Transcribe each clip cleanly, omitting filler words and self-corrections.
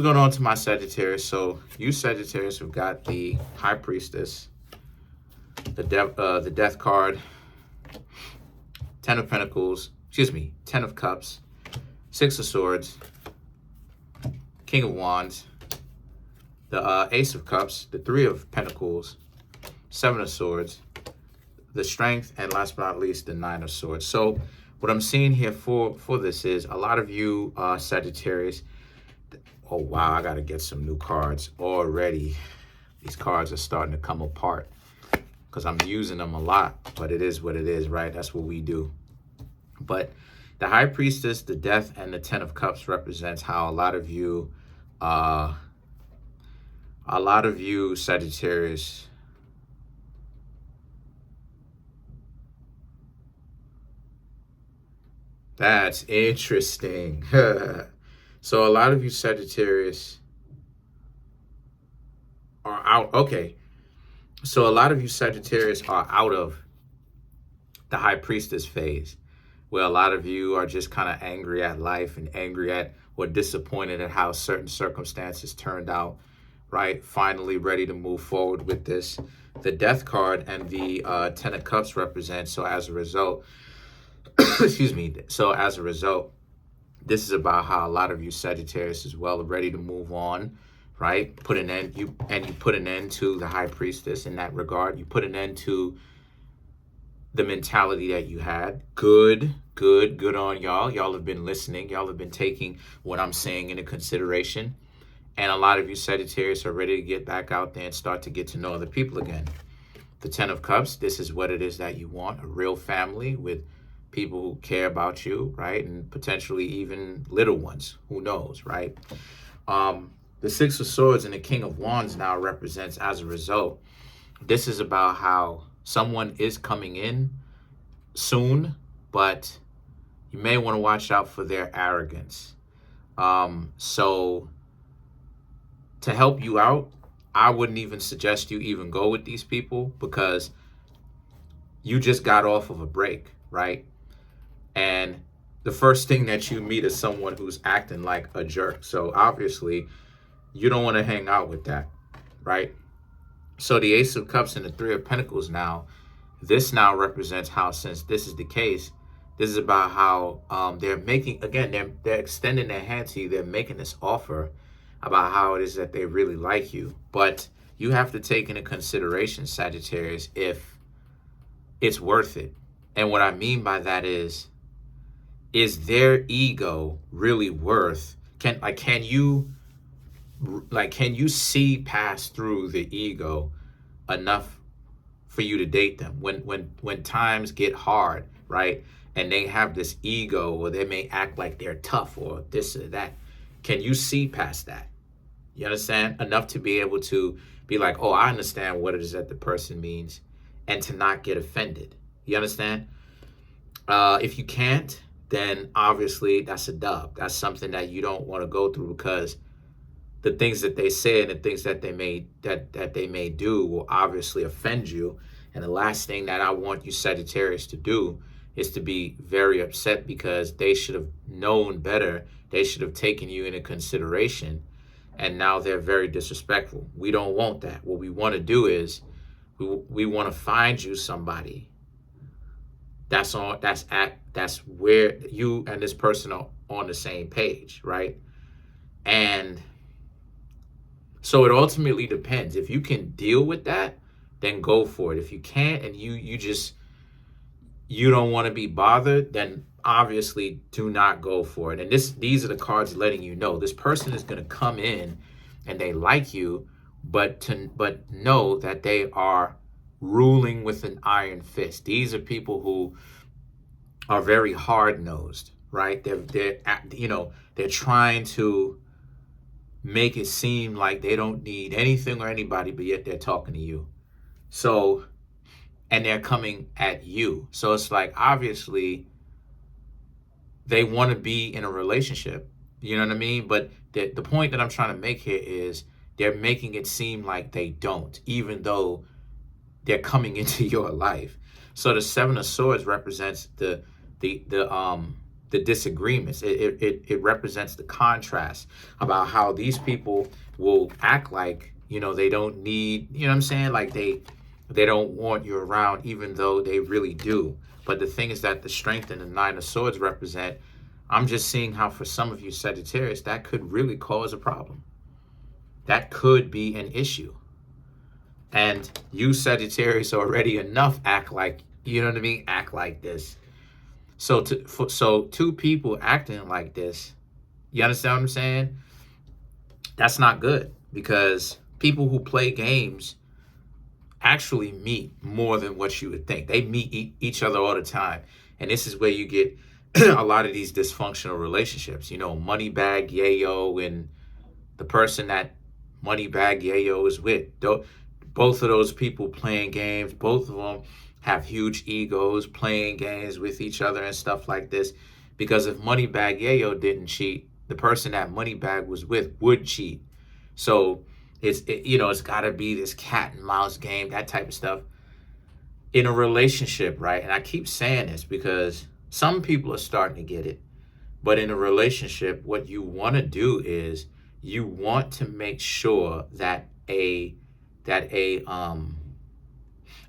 Going on to my Sagittarius. So you Sagittarius have got the High Priestess, the Death card, Ten of Pentacles, Ten of Cups, Six of Swords, King of Wands, the Ace of Cups, the Three of Pentacles, Seven of Swords, the Strength, and last but not least, the Nine of Swords. So what I'm seeing here for this is a lot of you Sagittarius. Oh, wow, I got to get some new cards already. These cards are starting to come apart because I'm using them a lot, but it is what it is, right? That's what we do. But the High Priestess, the Death, and the Ten of Cups represents how a lot of you Sagittarius, that's interesting. So a lot of you Sagittarius are out. Okay. So a lot of you Sagittarius are out of the High Priestess phase, where a lot of you are just kind of angry at life and angry at or disappointed at how certain circumstances turned out, right? Finally ready to move forward with this. The Death card and the Ten of Cups represent, so as a result, so as a result, this is about how a lot of you Sagittarius as well are ready to move on, right? Put an end, you put an end to the High Priestess in that regard. You put an end to the mentality that you had. Good on y'all. Y'all have been listening. Y'all have been taking what I'm saying into consideration. And a lot of you Sagittarius are ready to get back out there and start to get to know other people again. The Ten of Cups, this is what it is that you want, a real family with people who care about you, right? And potentially even little ones, who knows, right? The Six of Swords and the King of Wands now represents, as a result, this is about how someone is coming in soon, but you may want to watch out for their arrogance. So to help you out, I wouldn't even suggest you even go with these people because you just got off of a break, right? And the first thing that you meet is someone who's acting like a jerk. So obviously, you don't want to hang out with that, right? So the Ace of Cups and the Three of Pentacles now, this now represents how, since this is the case, this is about how they're making, again, they're extending their hand to you. They're making this offer about how it is that they really like you. But you have to take into consideration, Sagittarius, if it's worth it. And what I mean by that is their ego really worth, can you see past through the ego enough for you to date them when times get hard, right? And they have this ego, or they may act like they're tough or this or that. Can you see past that? You understand? Enough to be able to be like, oh, I understand what it is that the person means, and to not get offended. You understand? If you can't, then obviously that's a dub. That's something that you don't want to go through, because the things that they say and the things that they may do will obviously offend you. And the last thing that I want you Sagittarius to do is to be very upset, because they should have known better. They should have taken you into consideration, and now they're very disrespectful. We don't want that. What we want to do is we want to find you somebody that's where you and this person are on the same page, right? And so it ultimately depends. If you can deal with that, then go for it. If you can't, and you don't want to be bothered, then obviously do not go for it. And these are the cards letting you know this person is going to come in and they like you, but know that they are ruling with an iron fist. These are people who are very hard-nosed, right? They're trying to make it seem like they don't need anything or anybody, but yet they're talking to you. So, and they're coming at you. So it's like, obviously, they want to be in a relationship. You know what I mean? But the point that I'm trying to make here is they're making it seem like they don't, even though they're coming into your life. So the Seven of Swords represents the the disagreements. It represents the contrast about how these people will act like, they don't need, you know what I'm saying? Like they don't want you around, even though they really do. But the thing is that the strength and the Nine of Swords represent, I'm just seeing how for some of you Sagittarius, that could really cause a problem. That could be an issue. And you Sagittarius already enough act like, you know what I mean? Act like this. So two people acting like this, you understand what I'm saying? That's not good, because people who play games actually meet more than what you would think. They meet each other all the time. And this is where you get a lot of these dysfunctional relationships. Moneybag Yayo and the person that Moneybag Yayo is with. Both of those people playing games, both of them have huge egos, playing games with each other and stuff like this. Because if Moneybag Yayo didn't cheat, the person that Moneybag was with would cheat. So it's got to be this cat and mouse game, that type of stuff in a relationship, right? And I keep saying this because some people are starting to get it. But in a relationship, what you want to do is you want to make sure that a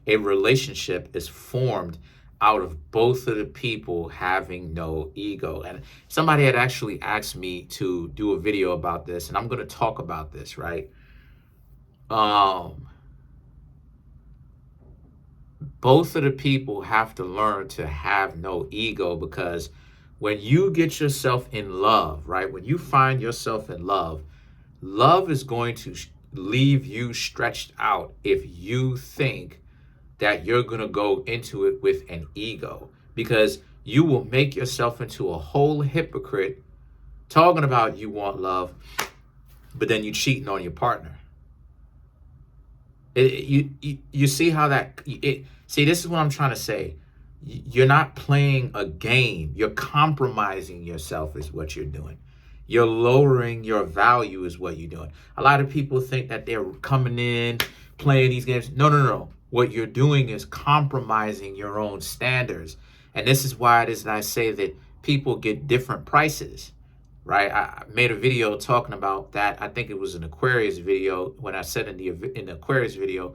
relationship is formed out of both of the people having no ego. And somebody had actually asked me to do a video about this, and I'm going to talk about this, right? Both of the people have to learn to have no ego, because when you get yourself in love, right? When you find yourself in love, love is going to leave you stretched out if you think that you're going to go into it with an ego, because you will make yourself into a whole hypocrite talking about you want love, but then you cheating on your partner. You see how see, this is what I'm trying to say. You're not playing a game. You're compromising yourself is what you're doing. You're lowering your value is what you're doing. A lot of people think that they're coming in, playing these games. No. What you're doing is compromising your own standards. And this is why it is that I say that people get different prices, right? I made a video talking about that. I think it was an Aquarius video when I said in the Aquarius video,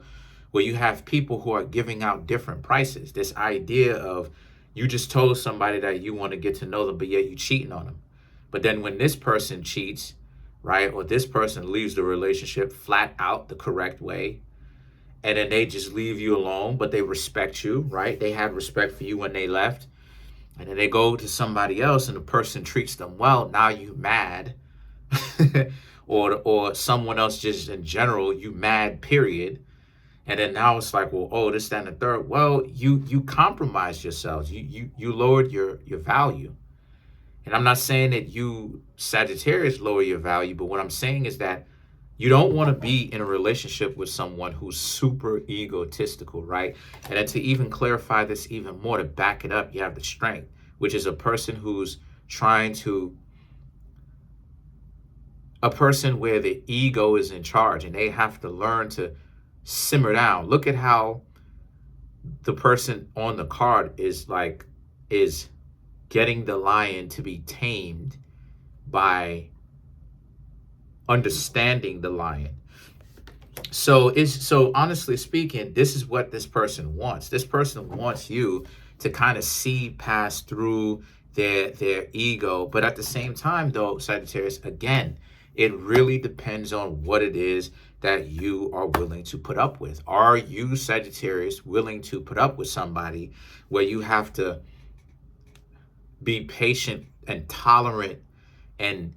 where you have people who are giving out different prices. This idea of you just told somebody that you want to get to know them, but yet you cheating on them. But then when this person cheats, right, or this person leaves the relationship flat out the correct way, and then they just leave you alone, but they respect you, right? They had respect for you when they left. And then they go to somebody else and the person treats them well. Now you mad. or someone else just in general, you mad, period. And then now it's like, well, oh, this, that, and the third. Well, you compromised yourselves. You lowered your value. And I'm not saying that you Sagittarius lower your value, but what I'm saying is that you don't want to be in a relationship with someone who's super egotistical, right? And then to even clarify this even more, to back it up, you have the strength, which is a person who's a person where the ego is in charge, and they have to learn to simmer down. Look at how the person on the card is getting the lion to be tamed by understanding the lion. So honestly speaking, this is what this person wants. This person wants you to kind of see past through their ego. But at the same time, though, Sagittarius, again, it really depends on what it is that you are willing to put up with. Are you, Sagittarius, willing to put up with somebody where you have to be patient and tolerant and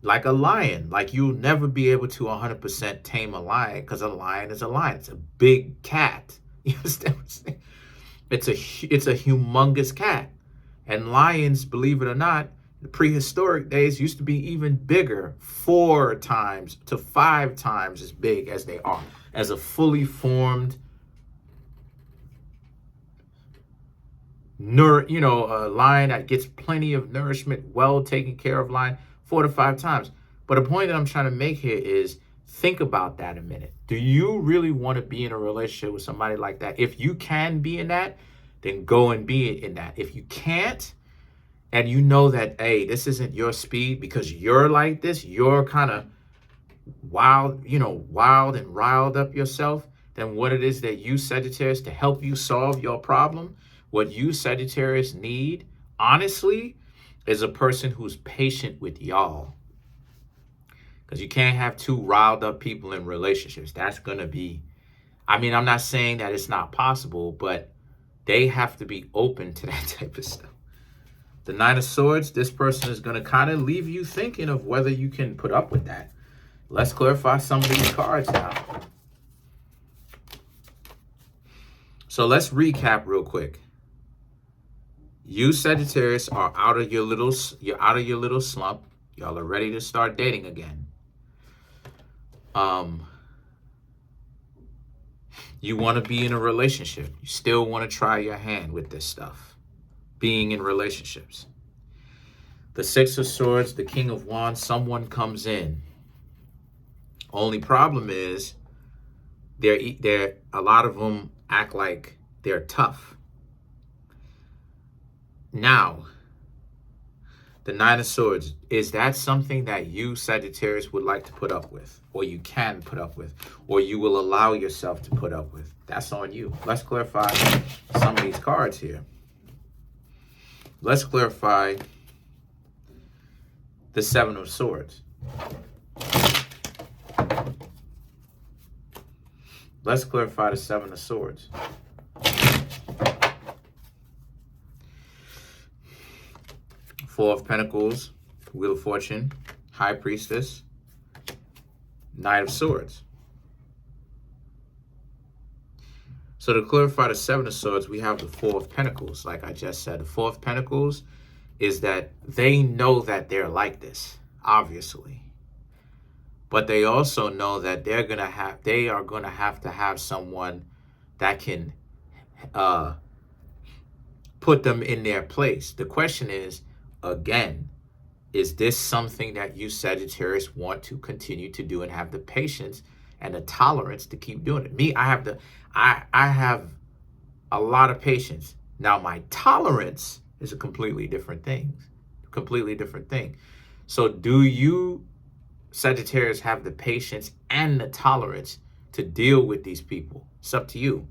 like a lion? Like, you'll never be able to 100% tame a lion, because a lion is a lion. It's a big cat. You understand what I'm saying? It's a humongous cat. And lions, believe it or not, the prehistoric days used to be even bigger, 4 times to 5 times as big as they are, as a fully formed a lion that gets plenty of nourishment, well taken care of lion, 4 to 5 times. But the point that I'm trying to make here is, think about that a minute. Do you really want to be in a relationship with somebody like that? If you can be in that, then go and be in that. If you can't, and you know that, hey, this isn't your speed because you're like this, you're kind of wild, wild and riled up yourself, then what it is that you, Sagittarius, to help you solve your problem, what you, Sagittarius, need, honestly, is a person who's patient with y'all. Because you can't have two riled up people in relationships. That's going to be, I'm not saying that it's not possible, but they have to be open to that type of stuff. The Nine of Swords, this person is going to kind of leave you thinking of whether you can put up with that. Let's clarify some of these cards now. So let's recap real quick. You, Sagittarius, are out of your little slump. Y'all are ready to start dating again. You want to be in a relationship. You still want to try your hand with this stuff. Being in relationships. The Six of Swords, the King of Wands, someone comes in. Only problem is a lot of them act like they're tough. Now, the Nine of Swords, is that something that you, Sagittarius, would like to put up with, or you can put up with, or you will allow yourself to put up with? That's on you. Let's clarify some of these cards here. Let's clarify the Seven of Swords. Let's clarify the Seven of Swords. Four of Pentacles, Wheel of Fortune, High Priestess, Knight of Swords. So to clarify the Seven of Swords, we have the Four of Pentacles. Like I just said, the Four of Pentacles is that they know that they're like this, obviously. But they also know that they are going to have someone that can put them in their place. The question is, again, is this something that you, Sagittarius, want to continue to do and have the patience and the tolerance to keep doing it? Me, I have a lot of patience. Now, my tolerance is a completely different thing. So do you, Sagittarius, have the patience and the tolerance to deal with these people? It's up to you.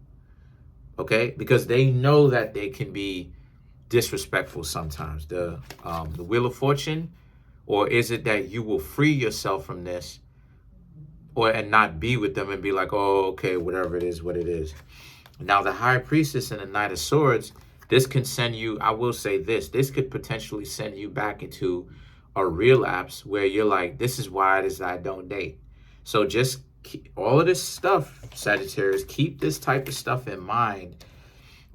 Okay? Because they know that they can be disrespectful sometimes. The Wheel of Fortune, or is it that you will free yourself from this and not be with them and be like, oh, okay, whatever it is, what it is. Now, the High Priestess and the Knight of Swords, this can send you, I will say this could potentially send you back into a relapse where you're like, this is why it is that I don't date. So just keep all of this stuff, Sagittarius, keep this type of stuff in mind,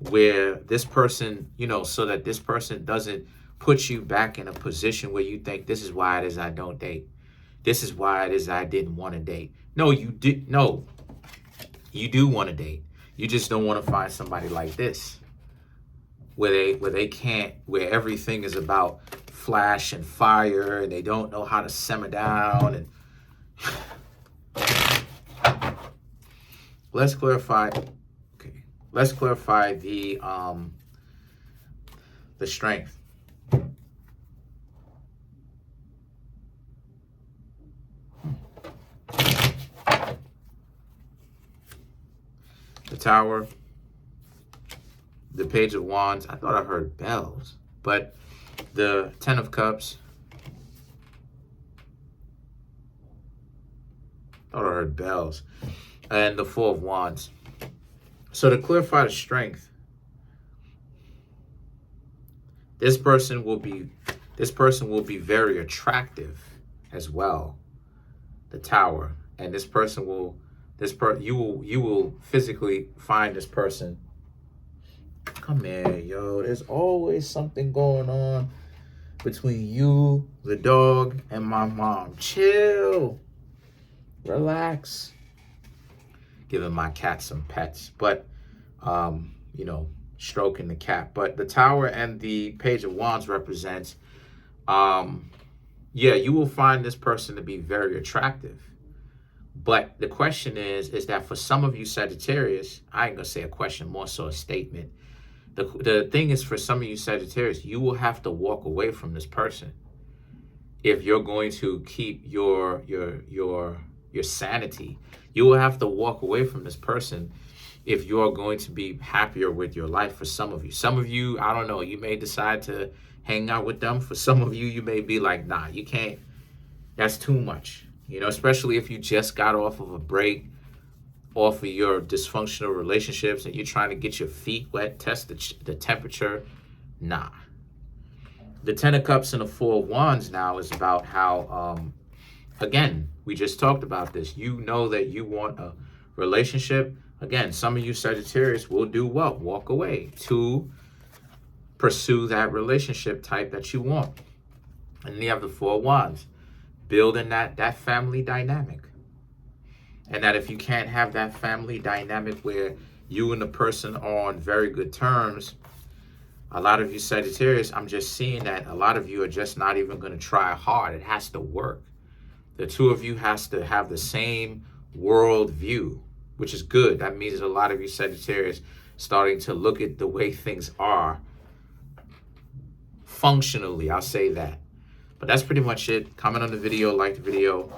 where this person, so that this person doesn't put you back in a position where you think, this is why it is I don't date. This is why it is I didn't want to date. No, you do want to date. You just don't want to find somebody like this, where everything is about flash and fire, and they don't know how to simmer down. And let's clarify. Okay, let's clarify the Strength. The Tower, the Page of Wands. I thought I heard bells, but the Ten of Cups. Thought I heard bells, and the Four of Wands. So to clarify the Strength, this person will be very attractive as well. The Tower, and you will physically find this person. Come here, yo. There's always something going on between you, the dog, and my mom. Chill. Relax. Giving my cat some pets, but stroking the cat. But the Tower and the Page of Wands represents, you will find this person to be very attractive. But the question is that for some of you Sagittarius, I ain't gonna say a question, more so a statement. The thing is, for some of you Sagittarius, you will have to walk away from this person if you're going to keep your sanity. You will have to walk away from this person if you're going to be happier with your life. For some of you, I don't know, you may decide to hang out with them. For some of you, you may be like, nah, you can't. That's too much. You know, especially if you just got off of a break, off of your dysfunctional relationships, and you're trying to get your feet wet, test the temperature. Nah. The Ten of Cups and the Four of Wands now is about how, again, we just talked about this. You know that you want a relationship. Again, some of you Sagittarius will do what? Walk away to pursue that relationship type that you want. And then you have the Four of Wands, building that family dynamic. And that if you can't have that family dynamic where you and the person are on very good terms, a lot of you Sagittarius, I'm just seeing that a lot of you are just not even going to try hard. It has to work. The two of you has to have the same world view, which is good. That means a lot of you Sagittarius starting to look at the way things are functionally. I'll say that. But that's pretty much it. Comment on the video, like the video,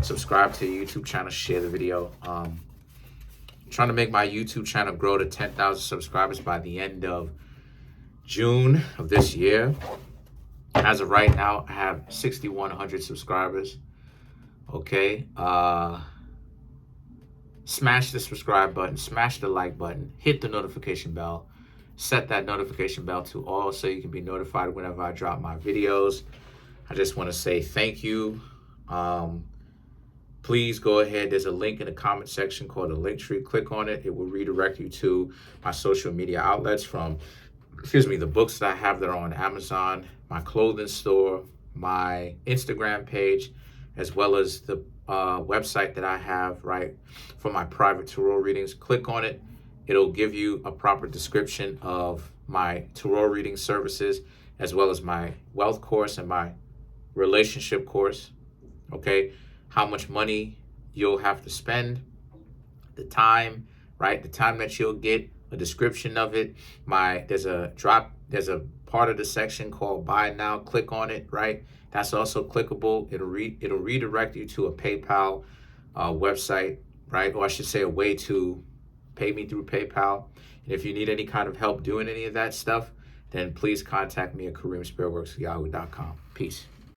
subscribe to the YouTube channel, share the video. I'm trying to make my YouTube channel grow to 10,000 subscribers by the end of June of this year. As of right now, I have 6,100 subscribers. Okay. Smash the subscribe button, smash the like button, hit the notification bell, set that notification bell to all so you can be notified whenever I drop my videos. I just want to say thank you. Please go ahead. There's a link in the comment section called the link tree. Click on it. It will redirect you to my social media outlets, from, the books that I have that are on Amazon, my clothing store, my Instagram page, as well as the website that I have, right, for my private tarot readings. Click on it. It'll give you a proper description of my tarot reading services, as well as my wealth course and my relationship course. Okay, how much money you'll have to spend, the time, right, the time that you'll get, a description of it. There's a part of the section called Buy Now. Click on it, right? That's also clickable. It'll redirect you to a PayPal website, right? Or I should say a way to pay me through PayPal. And if you need any kind of help doing any of that stuff, then please contact me at Kareemspiritworks@yahoo.com. Peace.